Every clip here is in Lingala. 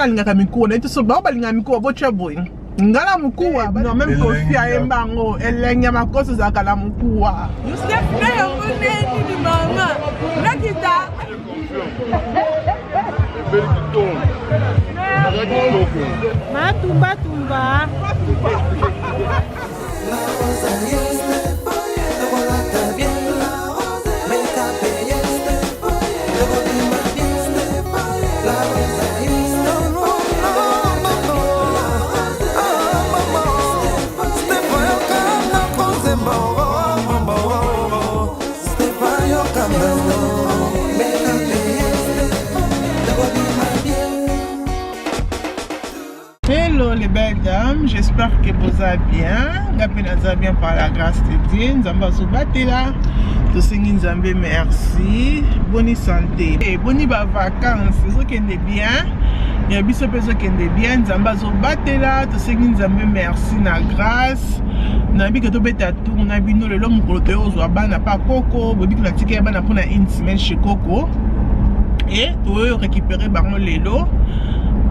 ngala linga mikuwa na ito ba balinga mikuwa bocha boy ngala mkuwa no même kofia embango elenya makoso za kala mkuwa Youssef na yongone ni mama nakita matumba tumba Hello les belles dames, j'espère que vous allez bien. Vous bien par la grâce de Dieu. Nous allons battre là. Nous allons merci. Bonne santé. Et bonne vacances. C'est qui est bien. Il y a des personnes qui est bien. Nous allons battre là. Nous allons merci na grâce. Na bi que to beta tour na bi no le l'homme côté aux abana pas coco. Bobi que la ticket abana pour une semaine chez Coco. Et tu récupérer baron lelo.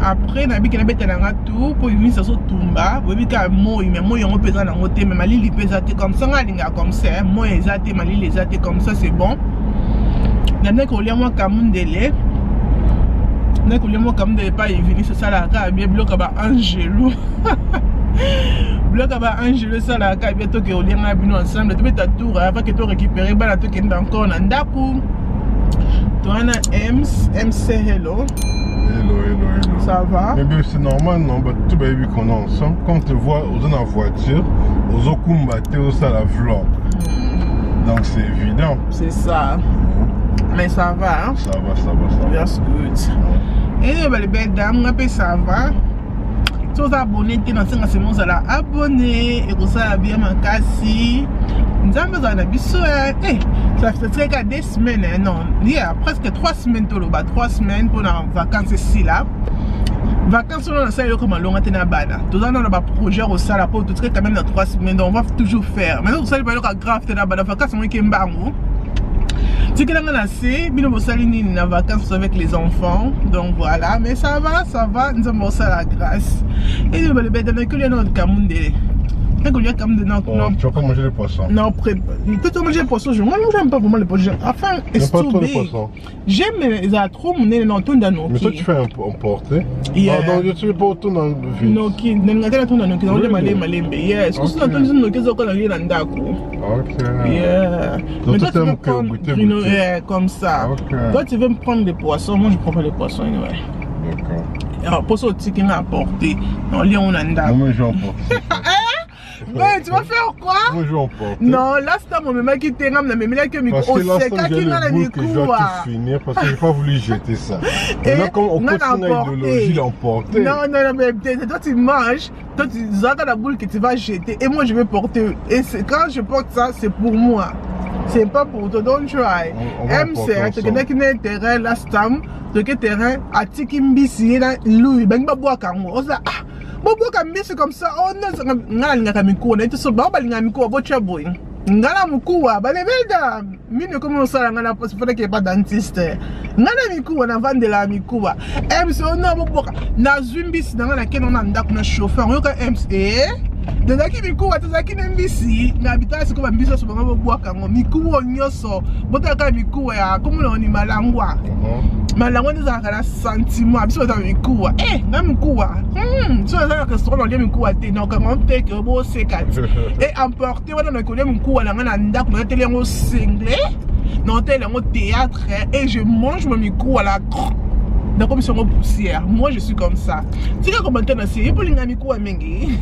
Après na biki na beta na tout pour venir ça tumba bobi ka moi mais moi on pesa na ngote mais malili pesa te comme ça ngalinga comme ça moi ezate malili ezate comme ça c'est bon na ko lia moi kamundele na ko lia moi kamundele pas venir ça la ka bien bloc ba angelo bloc ba angelo ça la ka bien to que on lia bino ensemble tu beta tour avant que tu récupérer bala to kenda encore na ndaku toi na MC hello. Hello. Ça va? Mais bien c'est normal, non? Bah, tout le monde qu'on est ensemble. Quand on te voit dans la voiture, aux okumbaté au la vlog. Donc c'est évident. C'est ça. Mais ça va, hein? Ça va. That's good. Et les belles dames, on ça va. Tous les abonnés qui sont dans ce monde, ça l'a abonné. Et que ça a bien manqué. Nous avons besoin de bisous. Ça fait très qu'à des semaines, non. Il y a presque 3 semaines, 3 semaines pour les vacances ici là. Vacances, on a ça, comme on a été à Bana. Tout ça, on a un projet au Sala pour tout quand même dans 3 semaines. On va toujours faire. Maintenant, tout ça, il va y avoir grave à Bana. Vacances, on est Mbango. C'est que là, on a assez. Bien, on va aller en vacances avec les enfants. Donc voilà. Mais ça va. Nous avons ça la grâce. Et nous allons aller dans le Cameroun. Non, tu vas pas manger les poissons. Non, peut manger les poissons. Moi, j'aime pas vraiment les poissons. Enfin, c'est pas trop les poissons. J'aime les trop mon nez dans tout dans nos. Mais toi, tu fais emporter. Yeah. Ah, donc tu fais pas tout dans le vide. Non, qui dans la tout dans nos qui dans les malais. Yes. Parce que dans tout nos qui sont quand on est dans d'accord. Ok. Yeah. Donc toi, tu aimes que goûter comme ça. Ok. Toi, tu veux me prendre des poissons. Moi, je prends pas les poissons. Ouais. D'accord. Alors, pour ça, tu qui m'a apporté. Non, lui, on a un d'accord. Moi, je vais emporter. Mais tu vas faire quoi? Moi je vais emporter. Non, là c'est mon maman qui t'aime, mais là que parce que là c'est le que je dois tout finir parce que j'ai pas voulu jeter ça. Et là comme on continue l'idéologie l'emporter. Non, mais toi tu manges, toi tu as la boule que tu vas jeter et moi je vais porter. Et quand je porte ça, c'est pour moi. C'est pas pour toi, don't try. MC, tu connais qui n'est terrain, la stam, tu connais terrain, à Tikimbisi, Louis, ben pas boire quand on ça. Bobo kamisi comme ça, oh non, ngala linga mikuwa na ito so ba linga mikuwa bocha boy. Ngala mikuwa ba les belles dames. Mine comment ça ngala parce qu'il qu'il pas dentiste. Ngala mikuwa na vendre la mikuwa. MC on bobo na zumbisi na ngala keno na ndako na chauffeur yo ka MC. De la qui mikuwa tazaki na mbisi na habitasi ko mbisi so bango bobo kango mikuwa nyoso. Botaka mikuwa ya komo ni malangwa. Malangwa ni za kala sentiment biso ta mikuwa. Na mikuwa. So ça restaurant dans mikuwa te na comment te que bo sekati. Et emporter wana na kolia mikuwa na ngana ndako na tele ngo single. Na tele ngo théâtre et je mange mon mikuwa la dans comme sur poussière. Moi je suis comme ça. Tu sais comment tu as pour les mikuwa mengi.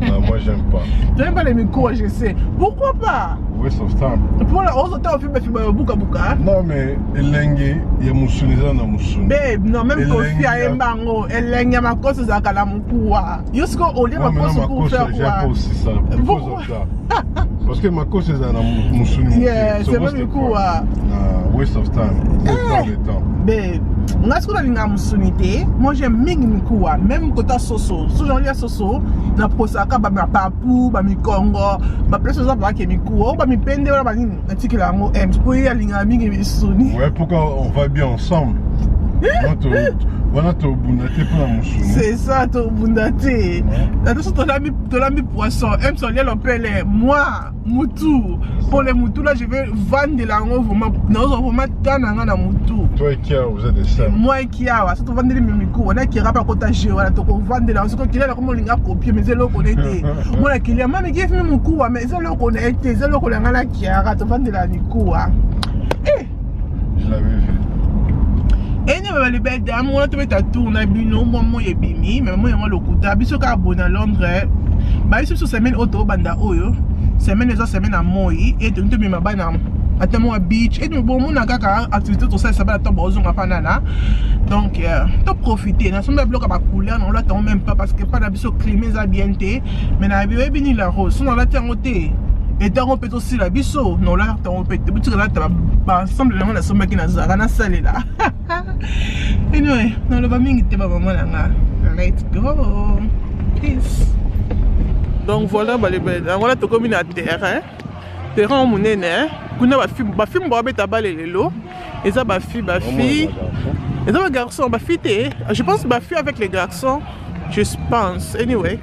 Non, moi j'aime pas. Tu n'aimes pas les mikuwa, je sais. Pourquoi pas? Waste of time. Pour la on s'entend fait buka buka. Non mais elenge ya musuniza na musuni. Babe, non même kofi a embango, elenge makoso za kala mkuwa. Yusko olie makoso pour faire quoi? J'aime pas aussi ça. Pourquoi ça? Parce que makoso za na musuni. Yeah, c'est même mkuwa. Waste of time. C'est pas le temps. Babe, ngasko na linga musunité. Moi j'aime mingi mkuwa, même kota soso. So j'en lia soso, na posaka ba papu, ba mi Congo, ba place za ba ke mikuwa, ba mi pende wala ba ni article ngo pour y linga mingi misuni. Ouais, pourquoi on va bien ensemble? C'est ça, ton bundaté. Attention, ton ami poisson. Aime son lien l'opelle. Moi, Moutou. Pour les Moutous, là, je vais vendre de l'ango. Vraiment, tananga na Moutou. Toi et Kia, vous êtes des sœurs. Moi et Kia, c'est tout vendre les mimicos. On a qui rapa cotager. Voilà, tu vendre de l'ango. C'est qu'il a comme on l'a copié, mais c'est l'eau qu'on était. Moi, qui a même qui fait mon coup, mais c'est l'eau qu'on était. C'est l'eau qu'on a là qui a tu vendre de l'anico. Eh! Je l'avais vu. Et nous avons les belles dames, on a trouvé ta tourne à Bino, moi, et Bimi, mais moi, on a le coup d'habitude à Bonne à Londres. Bah, ici, sur semaine auto, banda oyo, semaine les autres semaines à Moi, et tu me mets à Tamo Beach, et nous, bon, on a qu'à activité, tout ça, ça va à Tobo, on a pas nana. Donc, tu profiter, nous sommes bloqués à ma couleur, on l'attend même pas parce que pas d'habitude climat à bien té, mais nous avons béni la rose, on a la terre ôtée. Et tu as aussi la biseau, non là, tu as ensemble, on a somme qui n'a pas salé là. Anyway, non, le famille était pas maman là. Let's go. Peace. Donc voilà, voilà, tu comme une terre. Terrain au monnaie, qu'on a ma fille, moi, ta balle et l'eau. Et ça, ma fille. Et ça, ma garçon, ma fille, je pense ma fille avec les garçons, je pense. Anyway.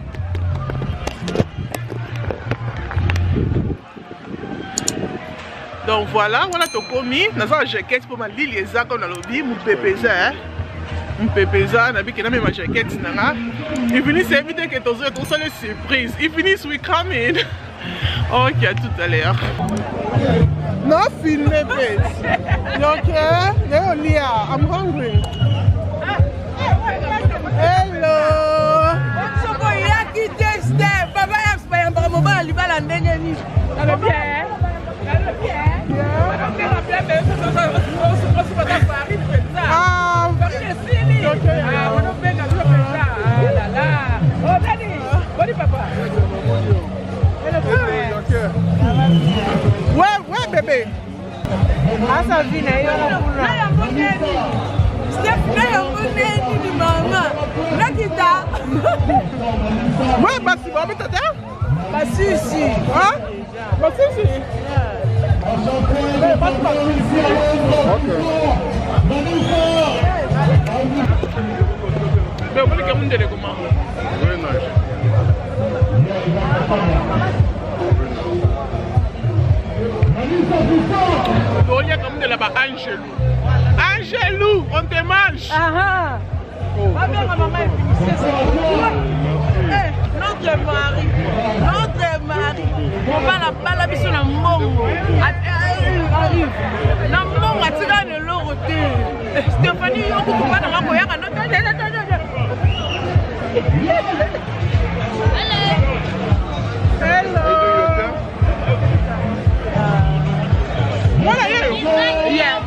Donc voilà, on a tout commis. Nous avons un jaquette pour ma lille et ça qu'on a lobby, mon pépéza. Mon pépéza, on a vu qu'il y a même ma jaquette. Il finit, c'est éviter que tu aies tous les surprises. Il finit, we come in. Ok, à tout à l'heure. Non, filmez, please. You okay? Yo, Leah, I'm hungry. Hello. Ouais, bébé. Ah, ça vient, ouais, bah si, bah, mais t'as bah si, si. Hein? Bah si, si. Mais bah, mais vous voulez que vous me dites comment? Very nice. Il y a comme de là-bas, Angelou. Angelou, on te mange. Ah ah. Va bien, ma maman est finissée, c'est notre mari. Notre mari. On va la balle sur la mongo. Arrive. La mongo a tiré le lot. Stéphanie, on peut pas dans ma coyaka. Hello. Voilà, yeah.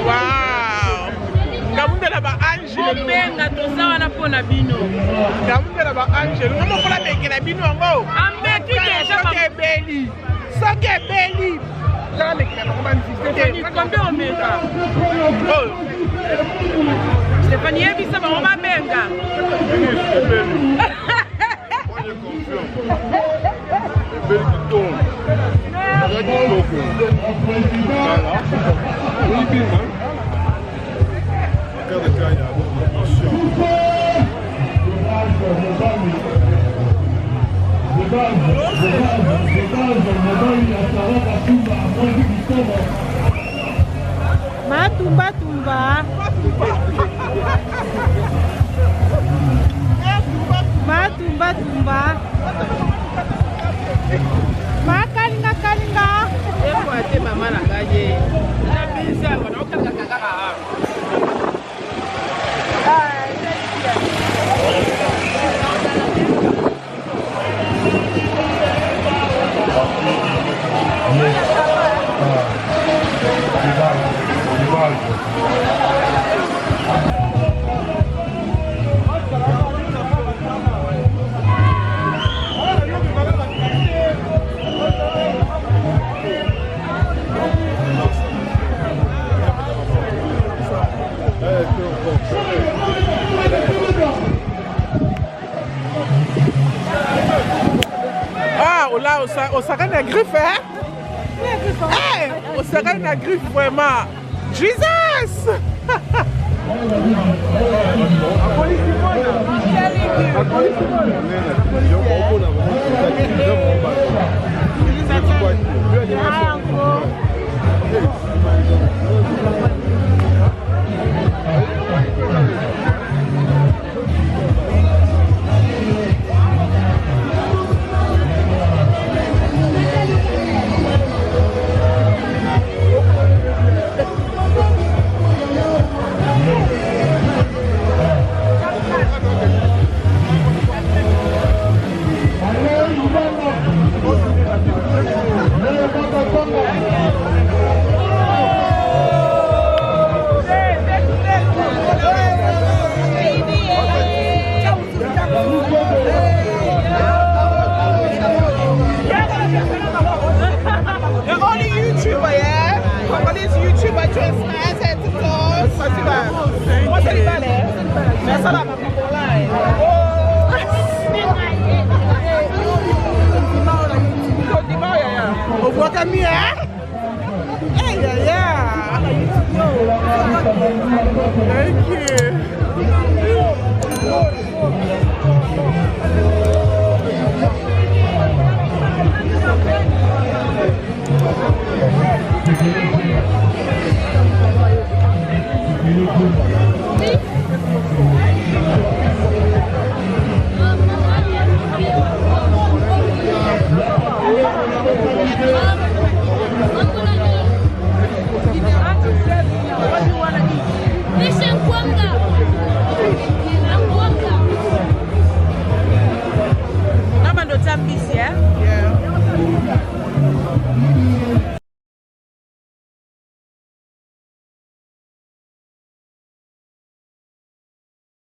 Wow. Kamunda la ba Angel. Benga to sawa na pona bino. Kamunda la ba Angel. Ngamo kola beke na bino ngo. Ameki déjà Soke belly. Soke belly. Kala beke na comment Stéphanie, combien on met là? Oh. Stéphanie, ebi ça va on va benga. Moi je confirme. Belle qui tombe. Voilà. Oui, bien. Regarde quand il y a attention. Matumba tumba. Matumba tumba. Makalinga kalinga. Eko ate mama na gaje. Na bisa wana okaka kaka. Ah, là, on s'arrête la griffe, hein? Hey, on s'arrête la griffe, vraiment. Jesus! YouTuber, tu es stressé, tu es